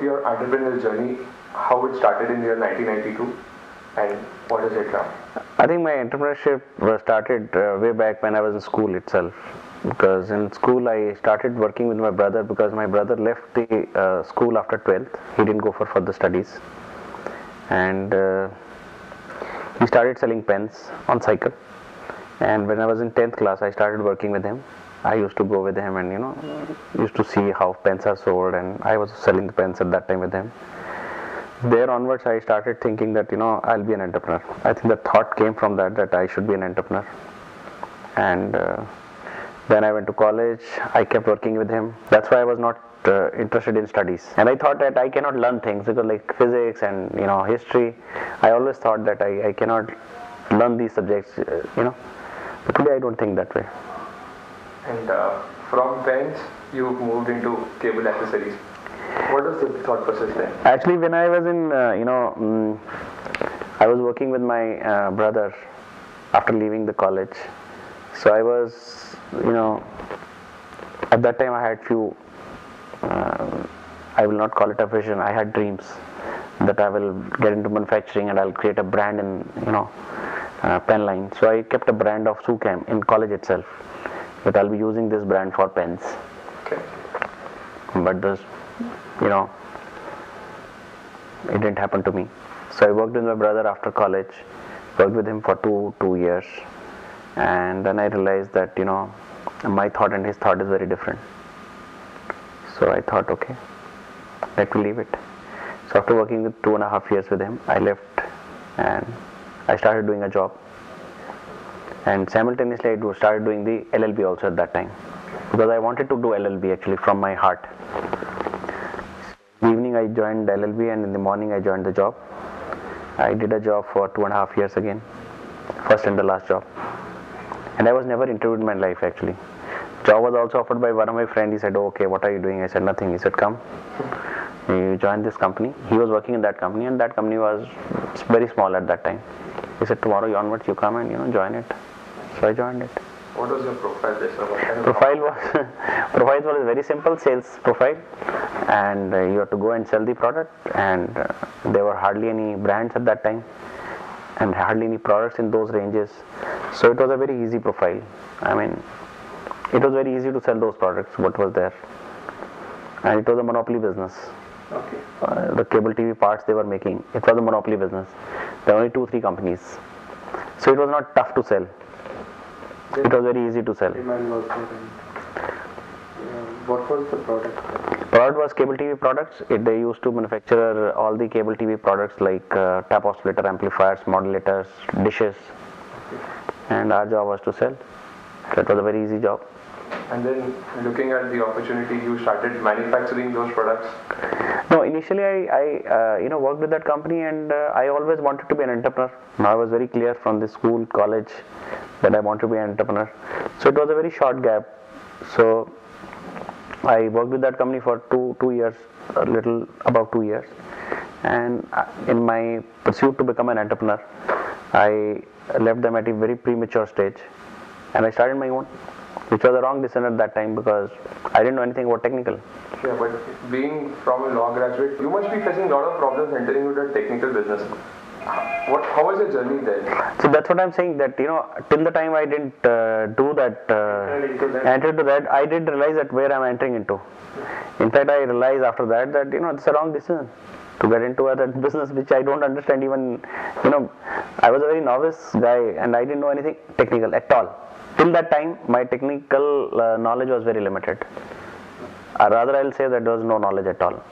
about your entrepreneurial journey, how it started in year 1992 and what is it now? I think my entrepreneurship was started way back when I was in school itself. Because in school I started working with my brother because my brother left the school after 12th. He didn't go for further studies. And he started selling pens on cycle. And when I was in 10th class, I started working with him. I used to go with him and used to see how pens are sold, and I was selling the pens at that time with him. There onwards I started thinking that I'll be an entrepreneur. I think the thought came from that I should be an entrepreneur. And then I went to college. I kept working with him. That's why I was not interested in studies, and I thought that I cannot learn things because like physics and history, I always thought that I cannot learn these subjects, but today I don't think that way. And from pens you moved into cable accessories. What was the thought process then? Actually, when I was in I was working with my brother after leaving the college. So I was at that time I had few I will not call it a vision, I had dreams that I will get into manufacturing and I'll create a brand in pen line. So I kept a brand of Su-Kam in college itself, that I'll be using this brand for pens. Okay. But this it didn't happen to me. So I worked with my brother after college, worked with him for two years, and then I realized that my thought and his thought is very different. So I thought, okay, let me leave it. So after working with 2.5 years with him, I left and I started doing a job. And simultaneously I started doing the LLB also at that time, because I wanted to do LLB actually from my heart. In the evening I joined LLB and in the morning I joined the job. I did a job for 2.5 years again, first and the last job. And I was never interviewed in my life actually. Job was also offered by one of my friends. He said, oh, okay, what are you doing? I said, nothing. He said, come, you join this company. He was working in that company, and that company was very small at that time. He said, tomorrow onwards you come and join it. So I joined it. What was your profile there, sir? Profile was very simple, sales profile, and you have to go and sell the product, and there were hardly any brands at that time and hardly any products in those ranges. So it was a very easy profile. I mean, it was very easy to sell those products, what was there. And it was a monopoly business. Okay. The cable TV parts they were making, it was a monopoly business. There were only 2-3 companies. So it was not tough to sell. It was very easy to sell. What was the product? Product was cable TV products. They used to manufacture all the cable TV products like tap-off splitter amplifiers, modulators, dishes. Okay. And our job was to sell. So it was a very easy job. And then looking at the opportunity, you started manufacturing those products? No, initially I worked with that company, and I always wanted to be an entrepreneur. Now I was very clear from the school, college, that I want to be an entrepreneur. So it was a very short gap. So I worked with that company for two years, a little above 2 years. And in my pursuit to become an entrepreneur, I left them at a very premature stage, and I started my own, which was a wrong decision at that time because I didn't know anything about technical. Yeah, but being from a law graduate, you must be facing a lot of problems entering into the technical business. How was your journey then? So that's what I'm saying, that till the time I didn't do that, enter into that, I did realize that where I'm entering into. In fact, I realized after that it's a wrong decision to get into a business which I don't understand even. I was a very novice guy and I didn't know anything technical at all. Till that time, my technical knowledge was very limited. Or rather, I'll say that there was no knowledge at all.